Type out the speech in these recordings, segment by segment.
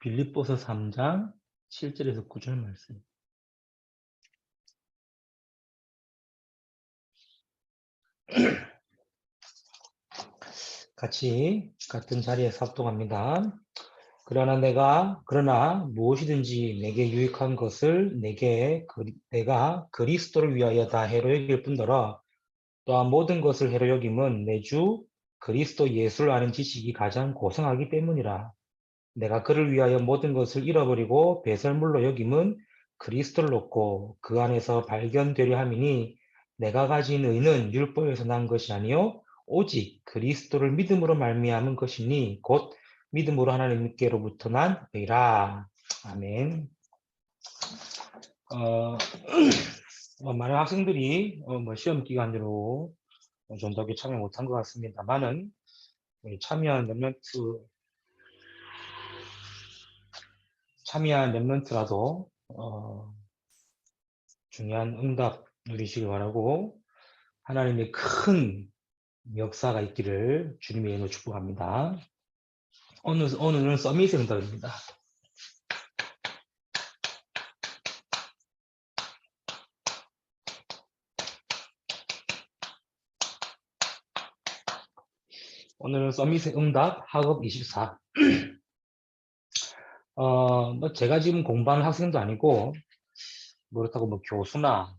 빌립보서 3장 7절에서 9절 말씀. 같이 같은 자리에서 합동합니다. 그러나 무엇이든지 내게 유익한 것을 내가 그리스도를 위하여 다 해로 여길 뿐더러 또한 모든 것을 해로 여김은 내 주 그리스도 예수를 아는 지식이 가장 고상하기 때문이라. 내가 그를 위하여 모든 것을 잃어버리고 배설물로 여김은 그리스도를 놓고 그 안에서 발견되려 함이니 내가 가진 의는 율법에서 난 것이 아니요 오직 그리스도를 믿음으로 말미암은 것이니 곧 믿음으로 하나님께로부터 난 의라. 아멘. 많은 학생들이 시험 기간으로 전덕에 참여 못한 것 같습니다만은 참여한 랩런트라도 중요한 응답 누리시기 바라고 하나님의 큰 역사가 있기를 주님의 이름으로 축복합니다. 오늘은 서밋의 응답입니다. 오늘은 서밋의 응답 학업 24. 제가 지금 공부하는 학생도 아니고 그렇다고 교수나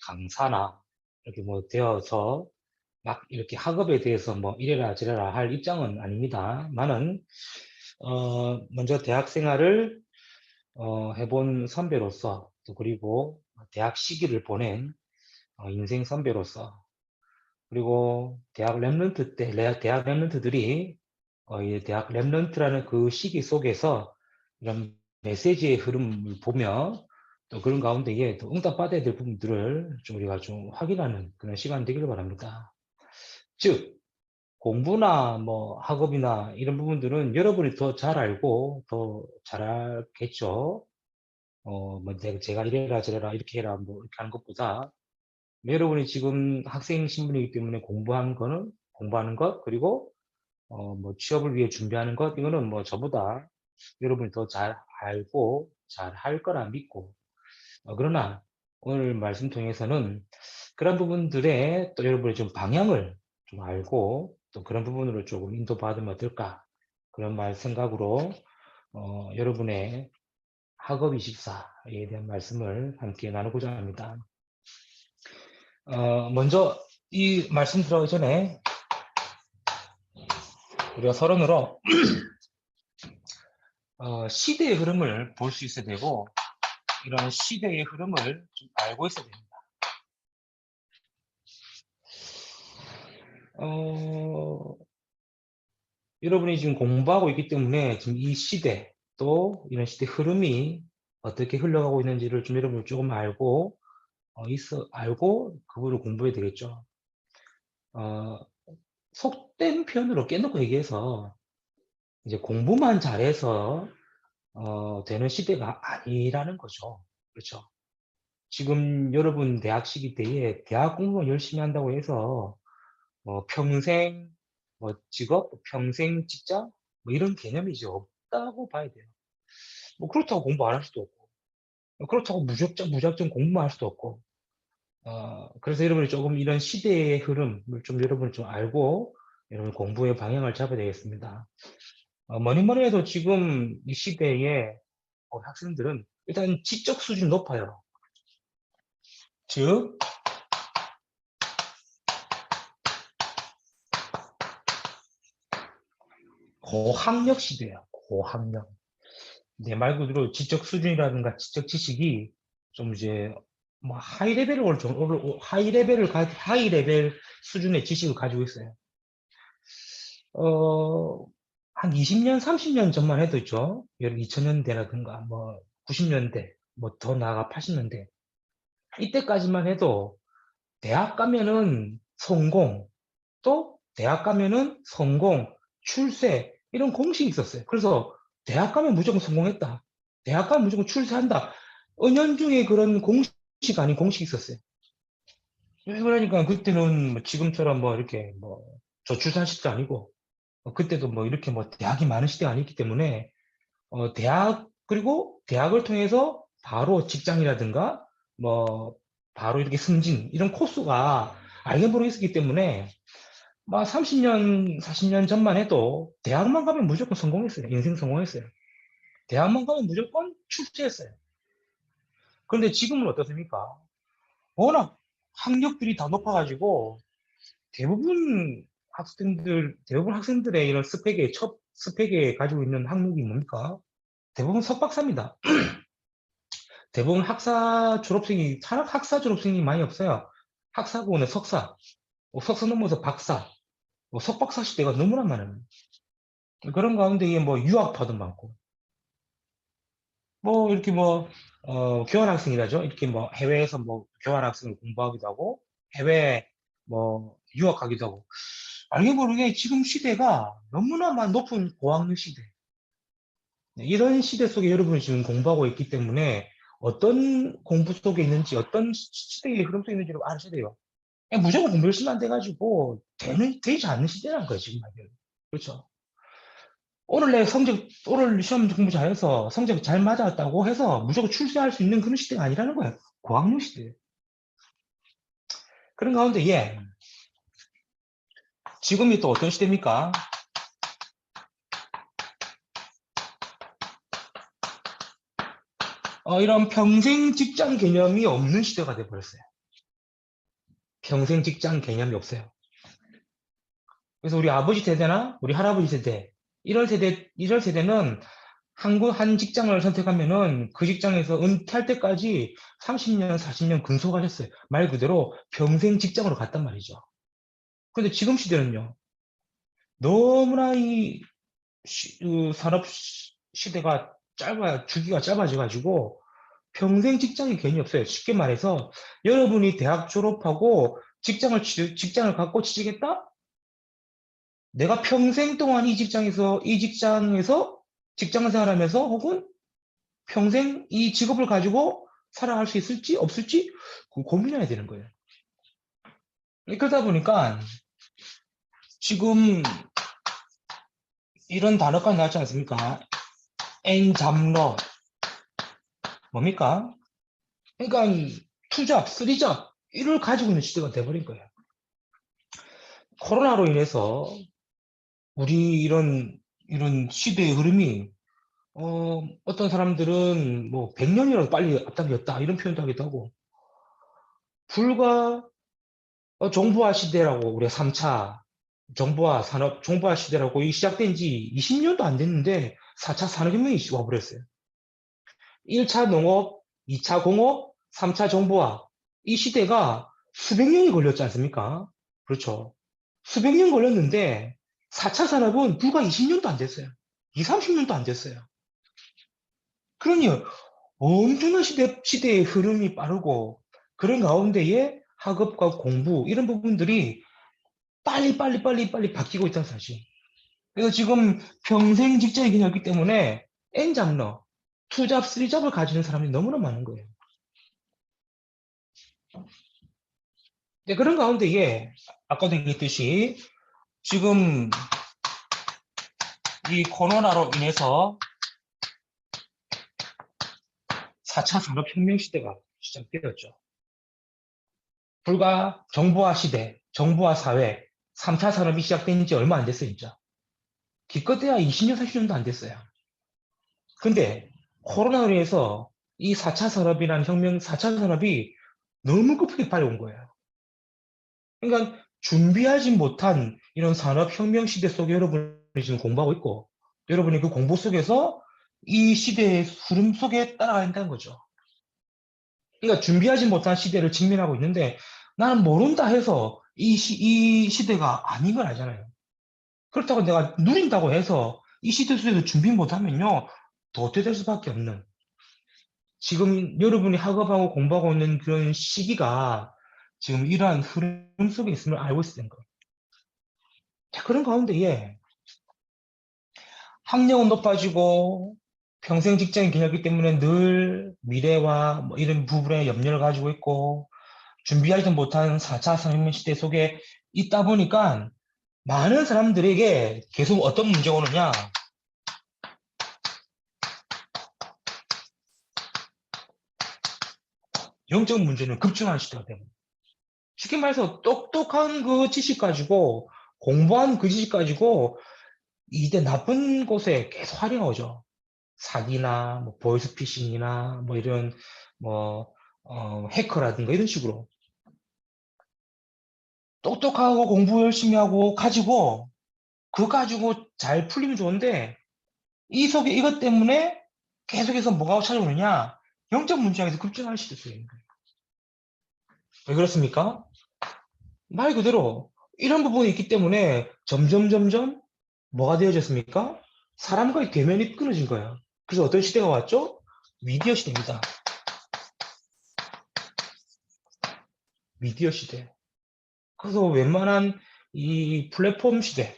강사나 이렇게 되어서 막 이렇게 학업에 대해서 이래라 저래라 할 입장은 아닙니다만은 먼저 대학 생활을 해본 선배로서 또 그리고 대학 시기를 보낸 인생 선배로서 그리고 대학 랩런트들이 이 대학 랩런트라는 그 시기 속에서 이런 메시지의 흐름을 보며 또 그런 가운데에 또 응답받아야 될 부분들을 좀 우리가 좀 확인하는 그런 시간 되기를 바랍니다. 즉 공부나 학업이나 이런 부분들은 여러분이 더 잘 알고 더 잘 알겠죠. 제가 이래라 저래라 이렇게 해라 이렇게 하는 것보다 여러분이 지금 학생 신분이기 때문에 공부하는 것 그리고 취업을 위해 준비하는 것 이거는 저보다 여러분이 더 잘 알고 잘 할 거라 믿고 그러나 오늘 말씀 통해서는 그런 부분들에 또 여러분의 좀 방향을 좀 알고 또 그런 부분으로 조금 인도받으면 어떨까 그런 생각으로 여러분의 학업 24에 대한 말씀을 함께 나누고자 합니다. 먼저 이 말씀 들어가기 전에 우리가 서론으로 시대의 흐름을 볼 수 있어야 되고 이런 시대의 흐름을 좀 알고 있어야 됩니다. 여러분이 지금 공부하고 있기 때문에 지금 이 시대 또 이런 시대 흐름이 어떻게 흘러가고 있는지를 좀 여러분이 조금 알고 그거를 공부해야 되겠죠. 속된 표현으로 깨놓고 얘기해서 이제 공부만 잘해서 되는 시대가 아니라는 거죠. 그렇죠. 지금 여러분 대학 시기 때에 대학 공부만 열심히 한다고 해서 평생 직업, 평생 직장 이런 개념이 이제 없다고 봐야 돼요. 그렇다고 공부 안 할 수도 없고 그렇다고 무작정 공부만 할 수도 없고 그래서 여러분이 조금 이런 시대의 흐름을 좀 여러분이 좀 알고 여러분 공부의 방향을 잡아야 되겠습니다. 뭐니 해도 지금 이 시대에 학생들은 일단 지적 수준이 높아요. 즉 고학력 시대예요. 고학력. 내 말 그대로 지적 수준이라든가 지적 지식이 좀 이제 하이 레벨 수준의 지식을 가지고 있어요. 한 20년, 30년 전만 해도 있죠. 2000년대라든가 90년대, 더 나아가 80년대. 이때까지만 해도 대학 가면은 성공, 또 대학 가면은 성공, 출세 이런 공식이 있었어요. 그래서 대학 가면 무조건 성공했다. 대학 가면 무조건 출세한다. 은연중에 그런 공식 아닌 공식이 있었어요. 그러니까 그때는 지금처럼 이렇게 저출산 시대도 아니고 그때도 이렇게 대학이 많은 시대가 아니기 때문에 그리고 대학을 통해서 바로 직장이라든가, 뭐, 바로 이렇게 승진, 이런 코스가 알게 모르게 있었기 때문에, 막 30년, 40년 전만 해도 대학만 가면 무조건 성공했어요. 인생 성공했어요. 대학만 가면 무조건 출세했어요. 그런데 지금은 어떻습니까? 워낙 학력들이 다 높아가지고, 대부분 학생들의 이런 첫 스펙에 가지고 있는 학력이 뭡니까? 대부분 석박사입니다. 대부분 학사 졸업생이 많이 없어요. 학사고는 석사, 석사 넘어서 박사, 석박사 시대가 너무나 많아요. 그런 가운데 뭐 유학파도 많고, 뭐 이렇게 뭐 교환학생이라죠. 이렇게 뭐 해외에서 뭐 교환학생을 공부하기도 하고, 해외 뭐 유학하기도 하고. 알게 모르게 지금 시대가 너무나 높은 고학력 시대. 네, 이런 시대 속에 여러분이 지금 공부하고 있기 때문에 어떤 공부 속에 있는지, 어떤 시대의 흐름 속에 있는지를 아셔야 돼요. 그냥 무조건 공부 열심히 안 돼가지고 되지 않는 시대라는 거예요, 지금 말이에요. 그렇죠. 오늘 시험 공부 잘해서 성적 잘 맞았다고 해서 무조건 출세할 수 있는 그런 시대가 아니라는 거예요. 고학력 시대. 그런 가운데, 지금이 또 어떤 시대입니까? 이런 평생 직장 개념이 없는 시대가 돼버렸어요. 평생 직장 개념이 없어요. 그래서 우리 아버지 세대나 우리 할아버지 세대, 이런 세대는 한 직장을 선택하면은 그 직장에서 은퇴할 때까지 30년, 40년 근속하셨어요. 말 그대로 평생 직장으로 갔단 말이죠. 근데 지금 시대는요, 너무나 산업 시대가 주기가 짧아져가지고 평생 직장이 괜히 없어요. 쉽게 말해서 여러분이 대학 졸업하고 직장을 갖고 취직했다? 내가 평생 동안 이 직장에서 직장 생활하면서 혹은 평생 이 직업을 가지고 살아갈 수 있을지 없을지 고민해야 되는 거예요. 그러다 보니까 지금 이런 단어가 나왔지 않습니까? 엔잡러 뭡니까? 그러니까 투잡, 쓰리잡 이를 가지고 있는 시대가 돼버린 거예요. 코로나로 인해서 우리 이런 시대의 흐름이 어떤 사람들은 뭐 100년이라도 빨리 앞당겼다 이런 표현도 하기도 하고 불과 정보화 시대라고 우리가 3차 정보화 시대라고 이 시작된 지 20년도 안 됐는데 4차 산업혁명이 와버렸어요. 1차 농업, 2차 공업, 3차 정보화 이 시대가 수백 년이 걸렸지 않습니까? 그렇죠. 수백 년 걸렸는데 4차 산업은 불과 20년도 안 됐어요. 2, 30년도 안 됐어요. 그러니 엄청난 시대의 흐름이 빠르고 그런 가운데에 학업과 공부 이런 부분들이 빨리 바뀌고 있다는 사실. 그래서 지금 평생 직장이 그냥 없기 때문에 N잡러, 투잡, 쓰리잡을 가지는 사람이 너무나 많은 거예요. 네, 그런 가운데에 아까도 얘기했듯이 지금 이 코로나로 인해서 4차 산업혁명 시대가 시작되었죠. 불과 정보화 시대, 정보화 사회, 3차 산업이 시작된 지 얼마 안 됐어요, 진짜. 기껏해야 20년, 30년도 안 됐어요. 근데 코로나로 인해서 이 4차 산업이라는 4차 산업이 너무 급하게 빨리 온 거예요. 그러니까 준비하지 못한 이런 산업혁명 시대 속에 여러분이 지금 공부하고 있고, 여러분이 그 공부 속에서 이 시대의 흐름 속에 따라가야 한다는 거죠. 그러니까 준비하지 못한 시대를 직면하고 있는데, 나는 모른다 해서 이 시대가 아닌 걸 알잖아요. 그렇다고 내가 누린다고 해서 이 시대 속에서 준비 못하면요, 도태될 수밖에 없는. 지금 여러분이 학업하고 공부하고 있는 그런 시기가 지금 이러한 흐름 속에 있음을 알고 있는 거예요. 자, 그런 가운데에 학력은 높아지고 평생 직장인 개념이기 때문에 늘 미래와 뭐 이런 부분에 염려를 가지고 있고 준비하지 못한 4차 산업혁명 시대 속에 있다 보니까 많은 사람들에게 계속 어떤 문제가 오느냐. 영적 문제는 급증하는 시대가 되고 쉽게 말해서 똑똑한 그 지식 가지고 공부한 그 지식 가지고 이제 나쁜 곳에 계속 활용하죠. 사기나 뭐 보이스피싱이나 뭐 이런 뭐 해커라든가 이런 식으로 똑똑하고 공부 열심히 하고 가지고 그거 가지고 잘 풀리면 좋은데 이 속에 이것 때문에 계속해서 뭐가 찾아오느냐 영적 문제에서 급증할 수도 있어요. 왜 그렇습니까? 말 그대로 이런 부분이 있기 때문에 점점 뭐가 되어졌습니까? 사람과의 대면이 끊어진 거예요. 그래서 어떤 시대가 왔죠? 미디어 시대입니다. 미디어 시대. 그래서 웬만한 이 플랫폼 시대,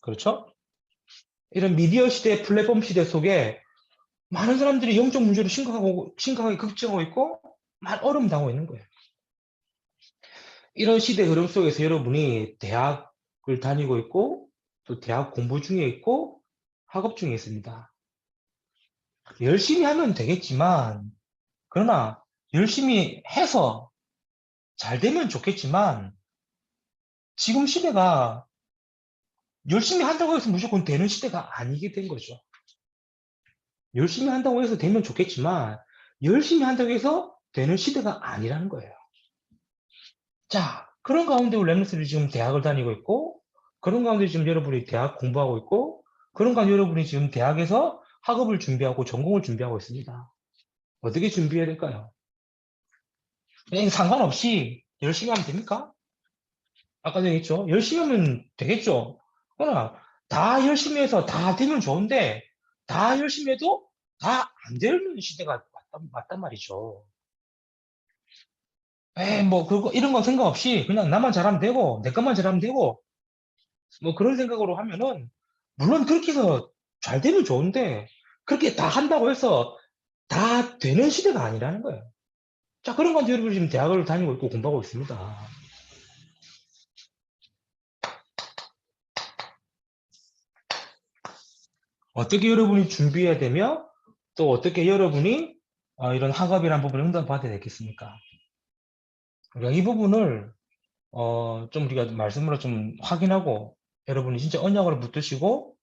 그렇죠? 이런 미디어 시대, 플랫폼 시대 속에 많은 사람들이 영적 문제로 심각하게 걱정하고 있고, 어려움 당하고 있는 거예요. 이런 시대 흐름 속에서 여러분이 대학을 다니고 있고, 또 대학 공부 중에 있고, 학업 중에 있습니다. 열심히 하면 되겠지만, 그러나 열심히 해서 잘 되면 좋겠지만, 지금 시대가 열심히 한다고 해서 무조건 되는 시대가 아니게 된 거죠. 열심히 한다고 해서 되면 좋겠지만, 열심히 한다고 해서 되는 시대가 아니라는 거예요. 자, 그런 가운데 우리 랩런스들이 지금 대학을 다니고 있고, 그런 가운데 지금 여러분이 대학 공부하고 있고, 그런 가운데 여러분이 지금 대학에서 학업을 준비하고 전공을 준비하고 있습니다. 어떻게 준비해야 될까요? 그냥 상관없이 열심히 하면 됩니까? 아까도 얘기했죠. 열심히 하면 되겠죠. 그러나 다 열심히 해서 다 되면 좋은데, 다 열심히 해도 다 안 되는 시대가 맞단 말이죠. 뭐, 그거, 이런 건 생각 없이 그냥 나만 잘하면 되고, 내 것만 잘하면 되고, 뭐 그런 생각으로 하면은, 물론 그렇게 해서 잘 되면 좋은데, 그렇게 다 한다고 해서 다 되는 시대가 아니라는 거예요. 자, 그런 건데 여러분 지금 대학을 다니고 있고 공부하고 있습니다. 어떻게 여러분이 준비해야 되며, 또 어떻게 여러분이 이런 학업이라는 부분을 응답받아야 되겠습니까? 우리가 이 부분을 좀 우리가 말씀으로 좀 확인하고 여러분이 진짜 언약으로 붙드시고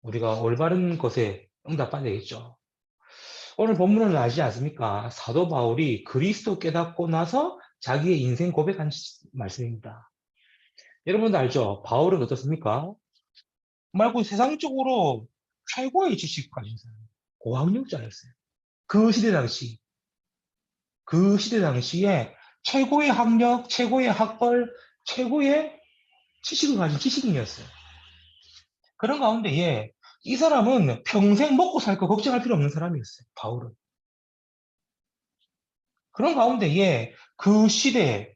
우리가 올바른 것에 응답받아야 되겠죠. 오늘 본문은 아시지 않습니까? 사도 바울이 그리스도 깨닫고 나서 자기의 인생 고백한 말씀입니다. 여러분도 알죠? 바울은 어떻습니까? 말고 세상적으로 최고의 지식 가진 사람, 고학력자였어요. 그 시대 당시, 그 시대 당시에 최고의 학력, 최고의 학벌, 최고의 지식을 가진 지식인이었어요. 그런 가운데에 이 사람은 평생 먹고 살 거 걱정할 필요 없는 사람이었어요. 바울은. 그런 가운데에 그 시대에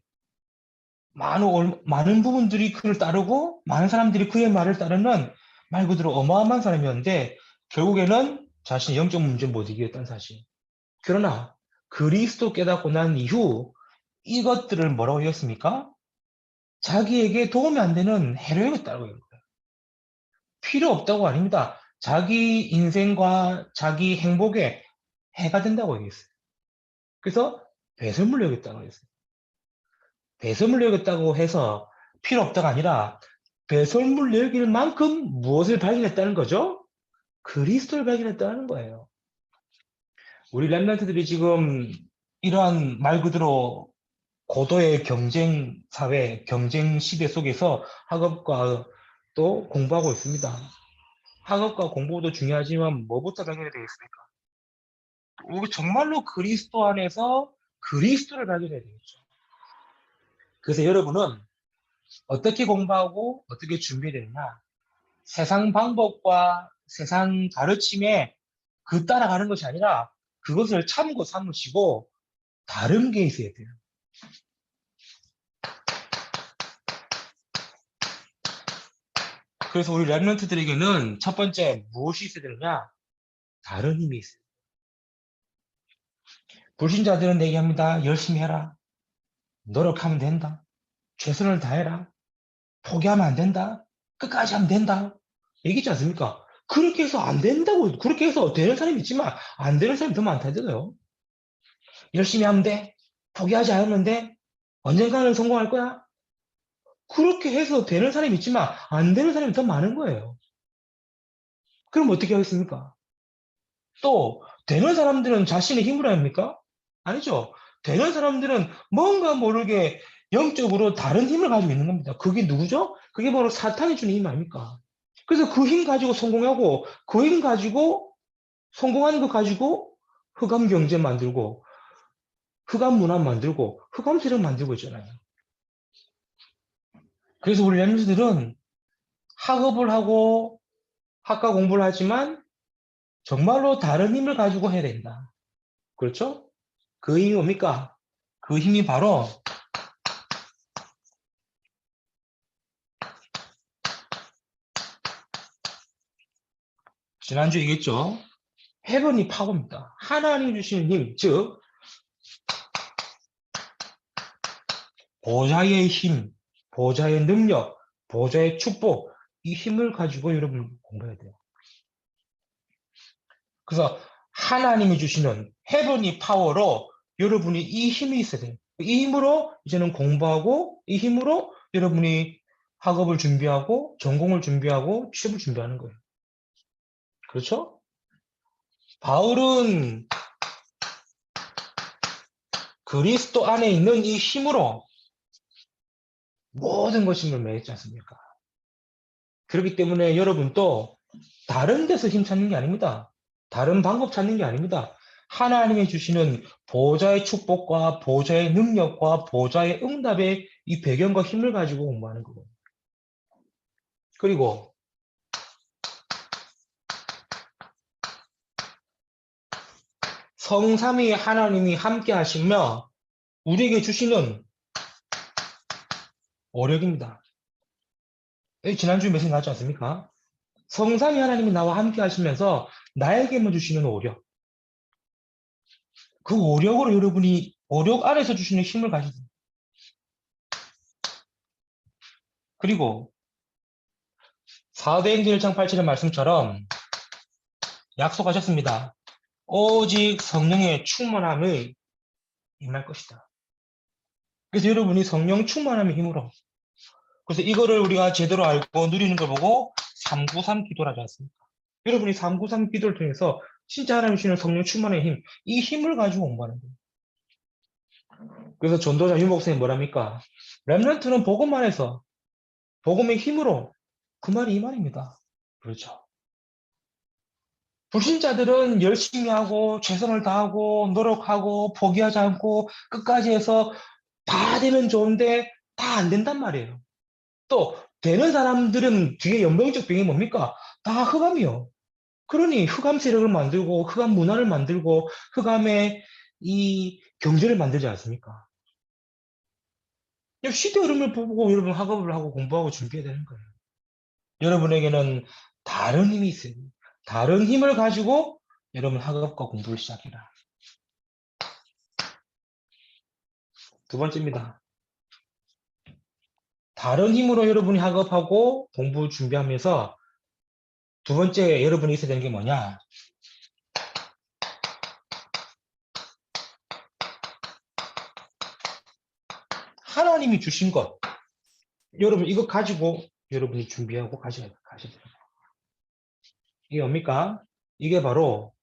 많은 부분들이 그를 따르고 많은 사람들이 그의 말을 따르는 말 그대로 어마어마한 사람이었는데 결국에는 자신의 영적 문제 못 이겼다는 사실. 그러나 그리스도 깨닫고 난 이후 이것들을 뭐라고 이겼습니까? 자기에게 도움이 안 되는 해로움을 따르고 있는 거예요. 필요 없다고 아닙니다. 자기 인생과 자기 행복에 해가 된다고 얘기했어요. 그래서 배설물 여겼다고 했어요. 배설물 여겼다고 해서 필요 없다가 아니라 배설물 여길 만큼 무엇을 발견했다는 거죠? 그리스도를 발견했다는 거예요. 우리 랩런트들이 지금 이러한 말 그대로 고도의 경쟁 사회, 경쟁 시대 속에서 학업과 또 공부하고 있습니다. 학업과 공부도 중요하지만 뭐부터 발견해야 되겠습니까? 우리 정말로 그리스도 안에서 그리스도를 발견해야 되겠죠. 그래서 여러분은 어떻게 공부하고 어떻게 준비해야 되느냐? 세상 방법과 세상 가르침에 그 따라가는 것이 아니라 그것을 참고 삼으시고 다른 게 있어야 돼요. 그래서 우리 랩런트들에게는 첫 번째 무엇이 있어야 되느냐? 다른 힘이 있어요. 불신자들은 얘기합니다. 열심히 해라. 노력하면 된다. 최선을 다해라. 포기하면 안 된다. 끝까지 하면 된다. 얘기했지 않습니까? 그렇게 해서 안 된다고, 그렇게 해서 되는 사람이 있지만 안 되는 사람이 더 많다잖아요. 열심히 하면 돼. 포기하지 않으면 돼. 언젠가는 성공할 거야. 그렇게 해서 되는 사람이 있지만 안 되는 사람이 더 많은 거예요. 그럼 어떻게 하겠습니까? 또 되는 사람들은 자신의 힘으로 합니까? 아니죠. 되는 사람들은 뭔가 모르게 영적으로 다른 힘을 가지고 있는 겁니다. 그게 누구죠? 그게 바로 사탄이 주는 힘 아닙니까? 그래서 그 힘 가지고 성공하고 그 힘 가지고 성공하는 거 가지고 흑암 경제 만들고 흑암 문화 만들고 흑암 세력 만들고 있잖아요. 그래서 우리 렘즈들은 학업을 하고 학과 공부를 하지만 정말로 다른 힘을 가지고 해야 된다. 그렇죠? 그 힘이 뭡니까? 그 힘이 바로 지난주에 얘기했죠. 헤븐이 파워입니다. 하나님이 주시는 힘, 즉 보좌의 힘, 보좌의 능력, 보좌의 축복, 이 힘을 가지고 여러분 공부해야 돼요. 그래서 하나님이 주시는 헤븐이 파워로 여러분이 이 힘이 있어야 돼요. 이 힘으로 이제는 공부하고 이 힘으로 여러분이 학업을 준비하고 전공을 준비하고 취업을 준비하는 거예요. 그렇죠? 바울은 그리스도 안에 있는 이 힘으로 모든 것을 매했지 않습니까? 그렇기 때문에 여러분도 다른 데서 힘 찾는 게 아닙니다. 다른 방법 찾는 게 아닙니다. 하나님이 주시는 보좌의 축복과 보좌의 능력과 보좌의 응답의 이 배경과 힘을 가지고 공부하는 거고. 그리고 성삼위 하나님이 함께 하시며 우리에게 주시는 오력입니다. 지난주에 메시지 나왔지 않습니까? 성삼위 하나님이 나와 함께 하시면서 나에게만 주시는 오력. 그 오력으로 여러분이 오력 안에서 주시는 힘을 가지고 그리고 사도행전 1장 8절의 말씀처럼 약속하셨습니다. 오직 성령의 충만함을 임할 것이다. 그래서 여러분이 성령 충만함의 힘으로 그래서 이거를 우리가 제대로 알고 누리는 걸 보고 393 기도를 하지 않습니까? 여러분이 393 기도를 통해서 진짜 하나님 주시는 성령 충만의 힘, 이 힘을 가지고 공부하는 거예요. 그래서 전도자 유목사님 뭐랍니까? 렘넌트는 복음만 해서 복음의 힘으로 그 말이 이 말입니다. 그렇죠. 불신자들은 열심히 하고 최선을 다하고 노력하고 포기하지 않고 끝까지 해서 다 되면 좋은데 다 안 된단 말이에요. 또 되는 사람들은 뒤에 연병적 병이 뭡니까? 다 흑암이요. 그러니 흑암 세력을 만들고 흑암 문화를 만들고 흑암의 이 경제를 만들지 않습니까? 시대 흐름을 보고 여러분 학업을 하고 공부하고 준비해야 되는 거예요. 여러분에게는 다른 힘이 있어요. 다른 힘을 가지고 여러분 학업과 공부를 시작해라. 두 번째입니다. 다른 힘으로 여러분이 학업하고 공부 준비하면서 두 번째 여러분이 있어야 되는 게 뭐냐? 하나님이 주신 것. 여러분 이거 가지고 여러분이 준비하고 가셔야 돼요. 이게 뭡니까? 이게 바로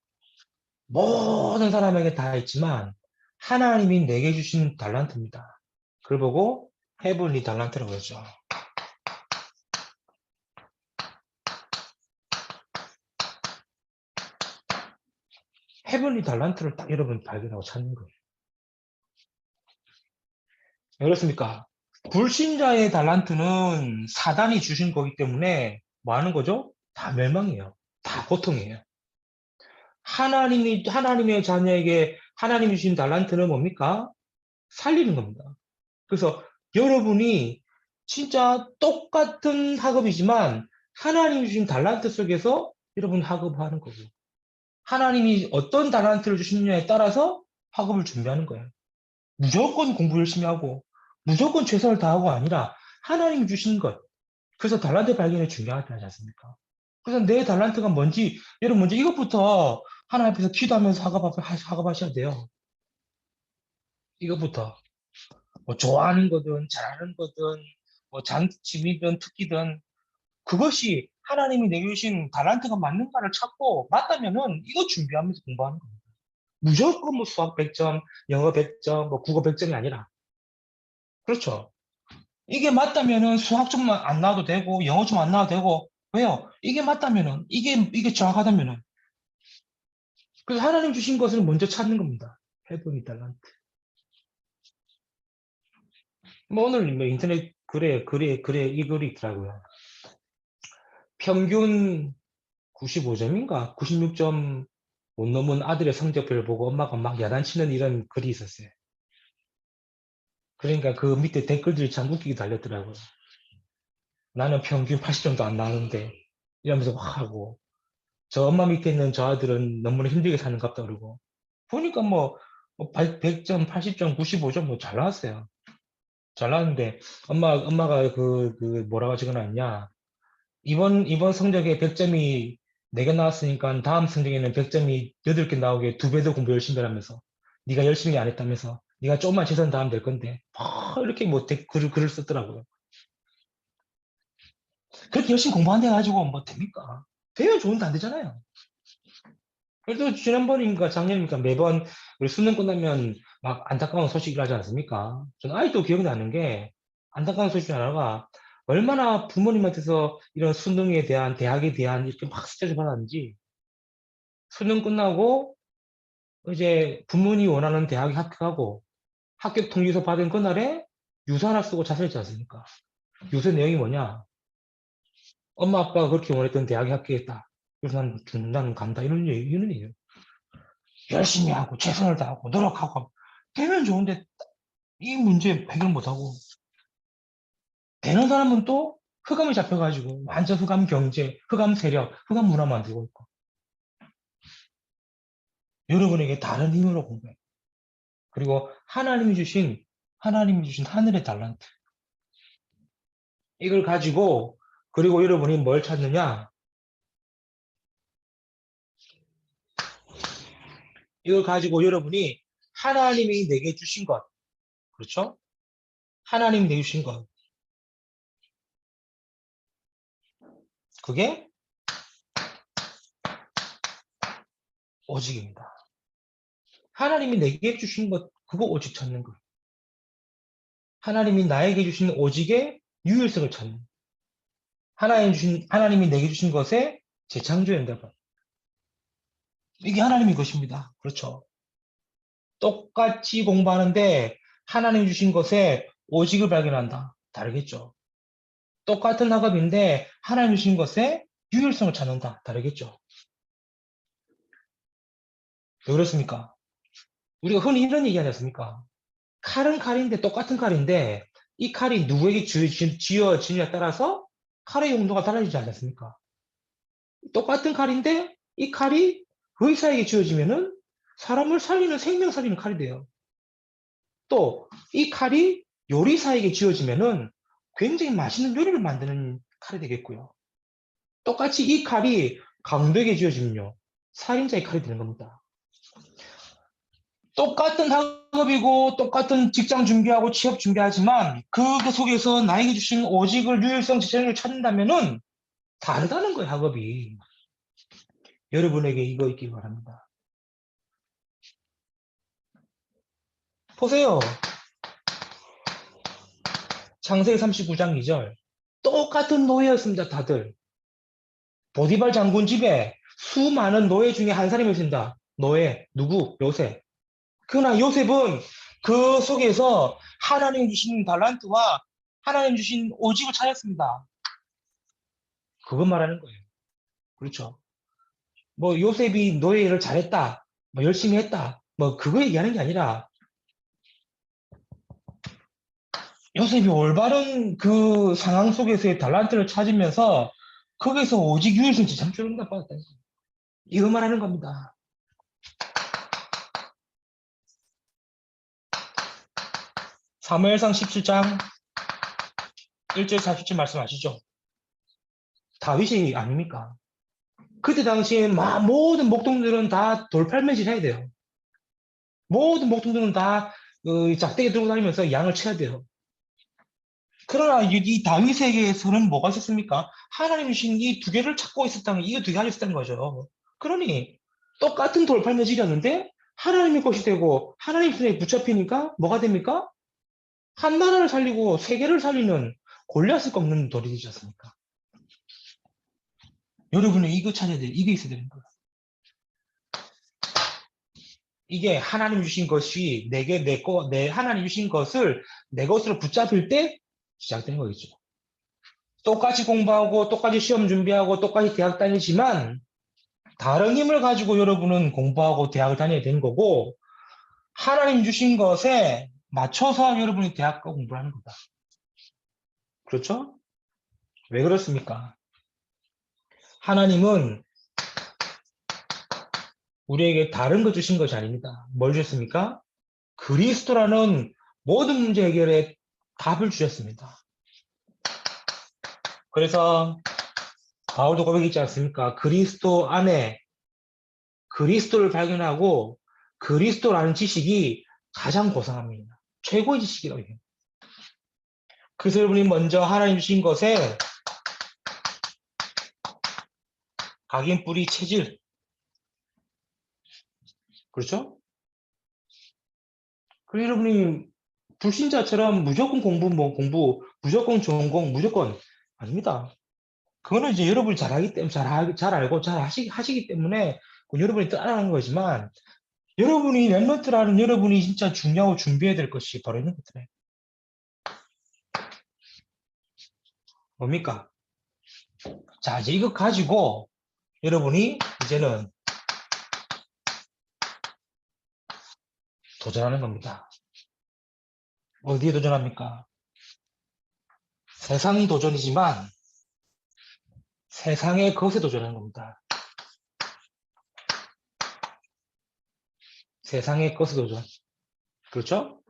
모든 사람에게 다 있지만 하나님이 내게 주신 달란트입니다. 그걸 보고 헤븐리 달란트라고 그러죠. 헤븐리 달란트를 딱 여러분 발견하고 찾는 거예요. 왜 그렇습니까? 불신자의 달란트는 사단이 주신 거기 때문에 뭐 하는 거죠? 다 멸망이에요. 다 고통이에요. 하나님의 자녀에게 하나님이 주신 달란트는 뭡니까? 살리는 겁니다. 그래서 여러분이 진짜 똑같은 학업이지만 하나님이 주신 달란트 속에서 여러분 학업하는 거고 하나님이 어떤 달란트를 주시느냐에 따라서 학업을 준비하는 거예요. 무조건 공부 열심히 하고 무조건 최선을 다하고 아니라 하나님이 주신 것. 그래서 달란트 발견이 중요하지 않습니까? 그래서 내 달란트가 뭔지, 여러분 먼저 이것부터 하나님 앞에서 기도하면서 학업하셔야 돼요. 이것부터. 뭐 좋아하는 거든, 잘하는 거든, 뭐 취미든, 특기든, 그것이 하나님이 내게 주신 달란트가 맞는가를 찾고, 맞다면은 이거 준비하면서 공부하는 거예요. 무조건 뭐 수학 100점, 영어 100점, 뭐 국어 100점이 아니라. 그렇죠. 이게 맞다면은 수학 좀 안 나와도 되고, 영어 좀 안 나와도 되고, 왜요? 이게 맞다면은, 이게 정확하다면은. 그래서 하나님 주신 것을 먼저 찾는 겁니다. 해보니 달란트. 뭐 오늘 뭐 인터넷 글에 이 글이 있더라고요. 평균 95점인가? 96점 못 넘은 아들의 성적표를 보고 엄마가 막 야단치는 이런 글이 있었어요. 그러니까 그 밑에 댓글들이 참 웃기게 달렸더라고요. 나는 평균 80점도 안 나오는데 이러면서 막 하고 저 엄마 밑에 있는 저 아들은 너무나 힘들게 사는갑다 그러고 보니까 뭐 100점, 80점, 95점 뭐 잘 나왔어요. 잘 나왔는데 엄마가 뭐라고 적어놨냐 이번 성적에 100점이 4개 나왔으니까 다음 성적에는 100점이 8개 나오게 2배 더 공부 열심히 하면서 네가 열심히 안 했다면서 네가 조금만 최선 다하면 될 건데 이렇게 뭐 글을 썼더라고요. 그렇게 열심히 공부한대 가지고 뭐 됩니까? 되면 좋은데 안 되잖아요. 그래도 지난번인가 작년이니까 매번 우리 수능 끝나면 막 안타까운 소식을 하지 않습니까? 저는 아직도 기억나는 게 안타까운 소식 하나가 얼마나 부모님한테서 이런 수능에 대한 대학에 대한 이렇게 막 스트레스 받았는지 수능 끝나고 이제 부모님이 원하는 대학에 합격하고 합격 통지서 받은 그날에 유서 하나 쓰고 자살했지 않습니까? 유서 내용이 뭐냐? 엄마 아빠가 그렇게 원했던 대학에 합격했다. 그래서 나는 간다. 이런 얘기예요. 열심히 하고 최선을 다하고 노력하고 되면 좋은데 이 문제 해결 못하고 되는 사람은 또 흑암에 잡혀가지고 완전 흑암 경제, 흑암 세력, 흑암 문화 만들고 있고 여러분에게 다른 힘으로 공부해. 그리고 하나님이 주신 하늘의 달란트 이걸 가지고 그리고 여러분이 뭘 찾느냐? 이걸 가지고 여러분이 하나님이 내게 주신 것, 그렇죠? 하나님이 내게 주신 것, 그게 오직입니다. 하나님이 내게 주신 것, 그거 오직 찾는 것. 하나님이 나에게 주신 오직의 유일성을 찾는. 하나님이 내게 주신 것에 재창조의 응답. 이게 하나님의 것입니다. 그렇죠. 똑같이 공부하는데 하나님 주신 것에 오직을 발견한다. 다르겠죠. 똑같은 학업인데 하나님 주신 것에 유일성을 찾는다. 다르겠죠. 왜 그렇습니까? 우리가 흔히 이런 얘기 하지 않습니까? 칼은 칼인데 똑같은 칼인데 이 칼이 누구에게 쥐어지느냐에 따라서 칼의 용도가 달라지지 않습니까? 똑같은 칼인데 이 칼이 의사에게 쥐어지면은 사람을 살리는 생명 살리는 칼이 돼요. 또 이 칼이 요리사에게 쥐어지면은 굉장히 맛있는 요리를 만드는 칼이 되겠고요. 똑같이 이 칼이 강도에게 쥐어지면요. 살인자의 칼이 되는 겁니다. 똑같은 학업이고 똑같은 직장 준비하고 취업 준비하지만 그 속에서 나에게 주신 오직을 유일성 지정을 찾는다면은 다르다는 거예요, 학업이. 여러분에게 이거 있기 바랍니다. 보세요. 창세기 39장 2절. 똑같은 노예였습니다, 다들. 보디발 장군 집에 수많은 노예 중에 한 사람이 있습니다. 노예, 누구? 요셉. 그러나 요셉은 그 속에서 하나님 주신 달란트와 하나님 주신 오직을 찾았습니다. 그거 말하는 거예요. 그렇죠. 뭐 요셉이 노예를 잘했다, 뭐 열심히 했다, 뭐 그거 얘기하는 게 아니라 요셉이 올바른 그 상황 속에서의 달란트를 찾으면서 거기서 오직 유일성 지참조를 받았다는 거예요. 이거 말하는 겁니다. 사무엘상 17장 1절 40절 말씀하시죠. 다윗이 아닙니까? 그때 당시에 막 모든 목동들은 다 돌팔매질 해야 돼요. 모든 목동들은 다 짝대기 들고 다니면서 양을 쳐야 돼요. 그러나 이 다윗에게서는 뭐가 있었습니까? 하나님 주신 이 두 개를 찾고 있었다는, 이거 두 개 가지고 있었다는 거죠. 그러니 똑같은 돌팔매질이었는데 하나님의 것이 되고 하나님 손에 붙잡히니까 뭐가 됩니까? 한 나라를 살리고 세계를 살리는 골리앗을 꺾는 돌이 되지 않습니까? 여러분은 이거 찾아야 돼요. 이게 있어야 되는 거예요. 이게 하나님 주신 것이 내게 내 하나님 주신 것을 내 것으로 붙잡힐 때 시작된 거겠죠. 똑같이 공부하고 똑같이 시험 준비하고 똑같이 대학 다니지만 다른 힘을 가지고 여러분은 공부하고 대학을 다녀야 되는 거고 하나님 주신 것에 맞춰서 여러분이 대학과 공부를 하는 거다. 그렇죠? 왜 그렇습니까? 하나님은 우리에게 다른 거 주신 것이 아닙니다. 뭘 주셨습니까? 그리스도라는 모든 문제 해결에 답을 주셨습니다. 그래서 바울도 고백했지 않습니까? 그리스도 안에 그리스도를 발견하고 그리스도라는 지식이 가장 고상합니다. 최고의 지식이라고 해요. 그래서 여러분이 먼저 하나님 주신 것에 각인 뿌리 체질, 그렇죠? 그리고 여러분이 불신자처럼 무조건 공부, 무조건 전공, 무조건 아닙니다. 그거는 이제 여러분이 잘하기 때문에 잘 알고 잘 하시기 때문에 여러분이 따라하는 거지만 여러분이 랩런트라는 여러분이 진짜 중요하고 준비해야 될 것이 바로 이런 것들이에요. 뭡니까? 자, 이제 이거 가지고 여러분이 이제는 도전하는 겁니다. 어디에 도전합니까? 세상 도전이지만 세상의 것에 도전하는 겁니다. 세상의 것에 도전. 그렇죠?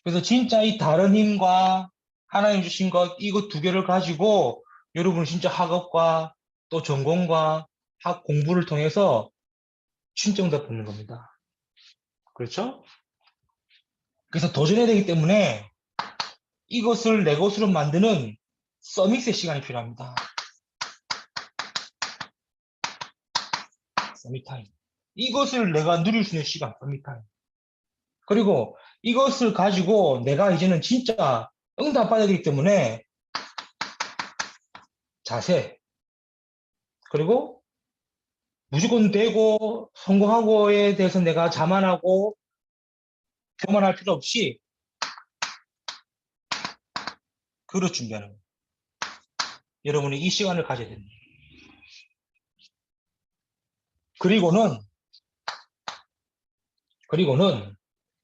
그래서 진짜 이 다른 힘과 하나님 주신 것, 이거 두 개를 가지고 여러분은 진짜 학업과 또 전공과 학 공부를 통해서 신정답 보는 겁니다. 그렇죠? 그래서 도전해야 되기 때문에 이것을 내 것으로 만드는 서밋의 시간이 필요합니다. 서밋 타임. 이것을 내가 누릴 수 있는 시간, 서밋 타임. 그리고 이것을 가지고 내가 이제는 진짜 응답 받아야 되기 때문에 자세, 그리고 무조건 되고 성공하고에 대해서 내가 자만하고 교만할 필요 없이 그릇 준비하는 거예요. 여러분이 이 시간을 가져야 됩니다. 그리고는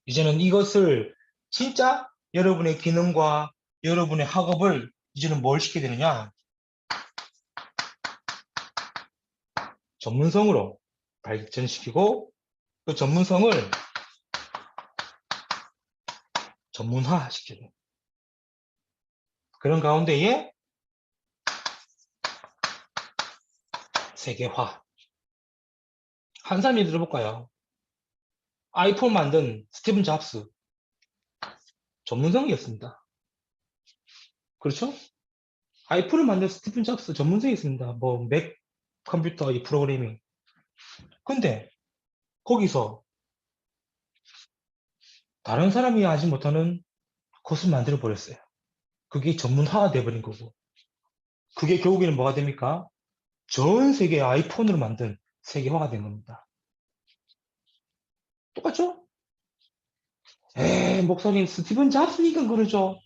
이제는 이것을 진짜 여러분의 기능과 여러분의 학업을 이제는 뭘 시켜야 되느냐? 전문성으로 발전시키고 그 전문성을 전문화 시켜야 돼요. 그런 가운데에 세계화. 한 사람 예를 들어볼까요? 아이폰 만든 스티븐 잡스. 전문성이었습니다. 그렇죠? 아이폰을 만든 스티븐 잡스 전문성이 있습니다. 뭐 맥 컴퓨터 이 프로그래밍. 근데 거기서 다른 사람이 하지 못하는 것을 만들어 버렸어요. 그게 전문화가 돼버린 거고. 그게 결국에는 뭐가 됩니까? 전 세계 아이폰으로 만든 세계화가 된 겁니다. 똑같죠? 목사님, 스티븐 잡스니까 그러죠.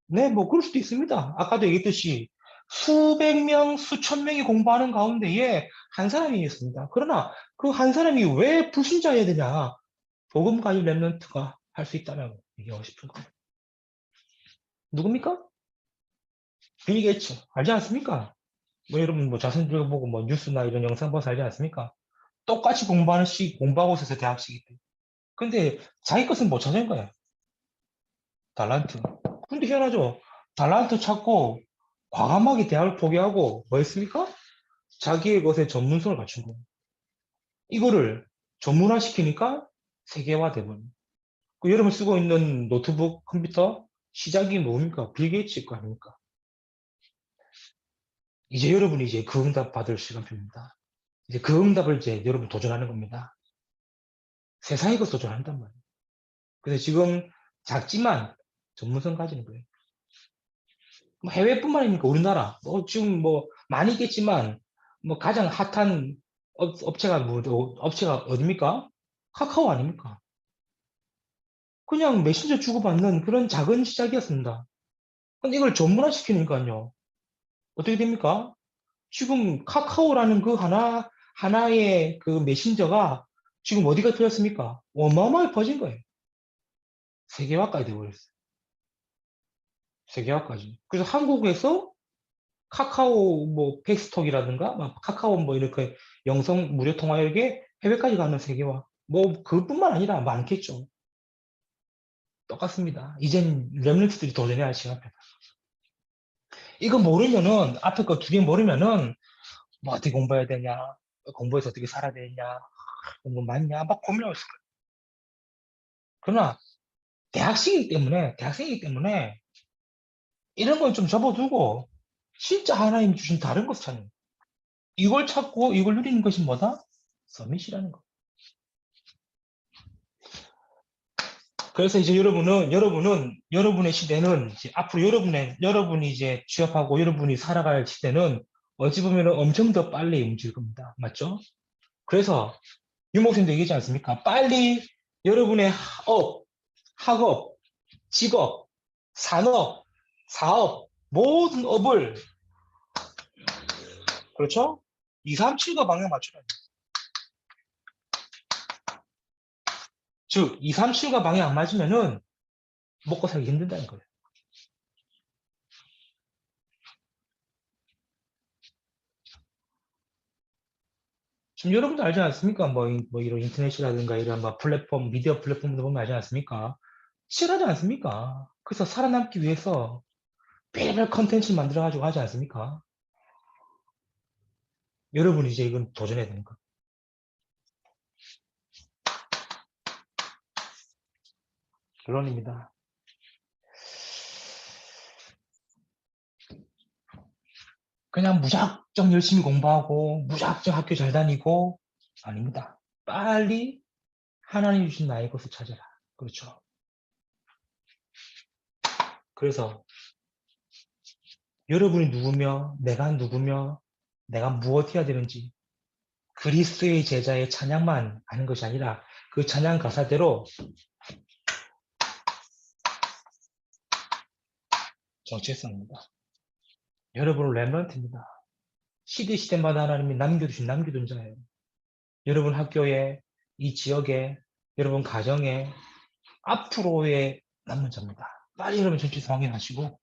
네, 뭐, 그럴 수도 있습니다. 아까도 얘기했듯이 수백 명, 수천 명이 공부하는 가운데에 한 사람이 있습니다. 그러나 그 한 사람이 왜 불신자여야 되냐? 복음 가진 랩런트가 할 수 있다는 얘기하고 싶은 거예요. 누굽니까? 빌 게이츠. 알지 않습니까? 뭐 여러분 뭐 자선 들어보고 뭐 뉴스나 이런 영상 봐서 알지 않습니까? 똑같이 공부하고 있어서 대학식이 때. 근데 자기 것은 못 찾은 거야. 달란트. 근데 희한하죠? 달란트 찾고 과감하게 대학을 포기하고 뭐 했습니까? 자기의 것에 전문성을 갖춘 거예요. 이거를 전문화시키니까 세계화되버려요. 그 여러분 쓰고 있는 노트북, 컴퓨터 시작이 뭡니까? 빌 게이츠 거 아닙니까? 이제 여러분이 이제 그 응답 받을 시간표입니다. 이제 그 응답을 이제 여러분 도전하는 겁니다. 세상에 그 도전한단 말이에요. 그래서 지금 작지만 전문성 가지는 거예요. 뭐 해외뿐만 아니니까 우리나라 지금 뭐 많이 있겠지만 뭐 가장 핫한 업체가 업체가 어딥니까? 카카오 아닙니까? 그냥 메신저 주고받는 그런 작은 시작이었습니다. 근데 이걸 전문화시키니까요. 어떻게 됩니까? 지금 카카오라는 그 하나의 그 메신저가 지금 어디가 터졌습니까? 어마어마하게 퍼진 거예요. 세계화까지 되어버렸어요. 세계화까지. 그래서 한국에서 카카오 뭐 팩스톡이라든가 카카오 뭐 이렇게 영성 무료 통화 이게 해외까지 가는 세계화. 뭐 그뿐만 아니라 많겠죠. 똑같습니다. 이젠 렘넌트들이 도전해야 할 시간이다. 이거 모르면은 앞에 거 두 개 모르면은 뭐 어떻게 공부해야 되냐, 공부해서 어떻게 살아야 되냐, 공부 맞냐 막 고민할 수 있어요. 그러나 대학생이기 때문에 이런 건 좀 접어두고 진짜 하나님 주신 다른 것을 찾는 거예요. 이걸 찾고 이걸 누리는 것이 뭐다? 서밋이라는 거. 그래서 이제 여러분의 시대는 이제 앞으로 여러분이 이제 취업하고 여러분이 살아갈 시대는 어찌 보면 엄청 더 빨리 움직일 겁니다. 맞죠? 그래서 유목쌤도 얘기하지 않습니까? 빨리 여러분의 학업, 직업, 산업, 사업, 모든 업을, 그렇죠? 2, 3, 7과 방향 맞추라. 즉, 2, 3, 7과 방향 안 맞으면은 먹고 살기 힘들다는 거예요. 지금 여러분도 알지 않습니까? 뭐 이런 인터넷이라든가 이런 뭐 플랫폼, 미디어 플랫폼도 보면 알지 않습니까? 치열하지 않습니까? 그래서 살아남기 위해서 별별 컨텐츠를 만들어가지고 하지 않습니까? 여러분이 이제 이건 도전해야 되는 거. 결론입니다. 그냥 무작정 열심히 공부하고 무작정 학교 잘 다니고 아닙니다. 빨리 하나님 주신 나의 것을 찾아라. 그렇죠. 그래서 여러분이 누구며 내가 무엇 해야 되는지 그리스도의 제자의 찬양만 하는 것이 아니라 그 찬양 가사대로 정체성입니다. 여러분은 렘넌트입니다. 시대마다 하나님이 남겨둔 자예요. 여러분 학교에, 이 지역에, 여러분 가정에, 앞으로의 남는 자입니다. 빨리 여러분 정체성 확인하시고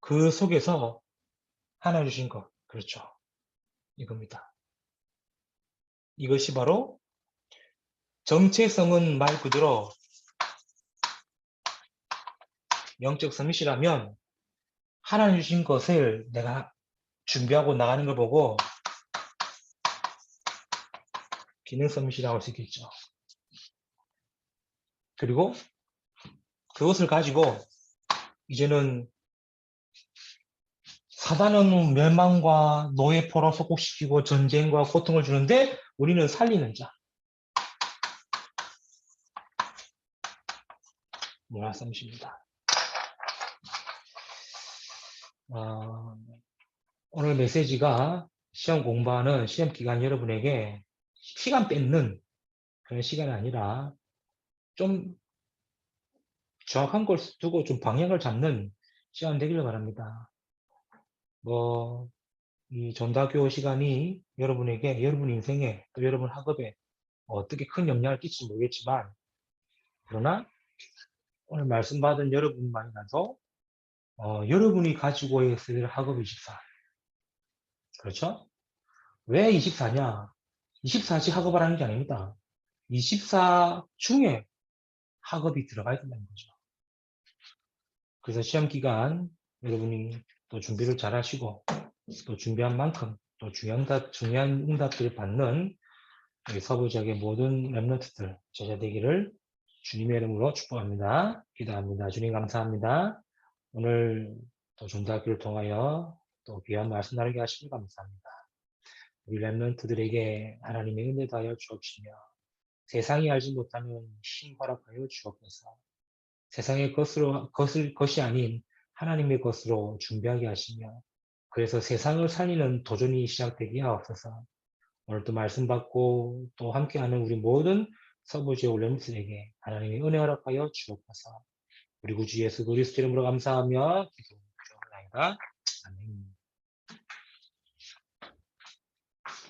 그 속에서 하나 주신 것, 그렇죠. 이겁니다. 이것이 바로 정체성은 말 그대로 영적 서밋이라면 하나님 주신 것을 내가 준비하고 나가는 걸 보고 기능 서밋이라고 할 수 있겠죠. 그리고 그것을 가지고 이제는 사단은 멸망과 노예포로 속국시키고 전쟁과 고통을 주는데 우리는 살리는 자. 문화 서밋입니다. 오늘 메시지가 시험 공부하는 시험 기간 여러분에게 시간 뺏는 그런 시간이 아니라 좀 정확한 걸 두고 좀 방향을 잡는 시간 되기를 바랍니다. 이 전다교 시간이 여러분에게, 여러분 인생에, 또 여러분 학업에 어떻게 큰 영향을 끼칠지 모르겠지만, 그러나 오늘 말씀 받은 여러분만이라도 여러분이 가지고 있을 학업 24. 그렇죠? 왜 24냐? 24시 학업을 하는 게 아닙니다. 24 중에 학업이 들어가야 된다는 거죠. 그래서 시험 기간 여러분이 또 준비를 잘 하시고 또 준비한 만큼 또 중요한 응답들을 받는 우리 서부 지역의 모든 렘넌트들 제자 되기를 주님의 이름으로 축복합니다. 기도합니다. 주님 감사합니다. 오늘 또 전도학교를 통하여 또 귀한 말씀 나누게 하시니 감사합니다. 우리 렘넌트들에게 하나님의 은혜 다하여 주옵시며 세상이 알지 못하는 힘 허락하여 주옵소서. 세상의 것이 아닌 하나님의 것으로 준비하게 하시며 그래서 세상을 살리는 도전이 시작되게 하옵소서. 오늘도 말씀 받고 또 함께하는 우리 모든 서부지역 렘넌트에게 하나님의 은혜 허락하여 주옵소서. 우리 구주 예수 그리스도 이름으로 감사하며 기도드리옵나이다. 아멘.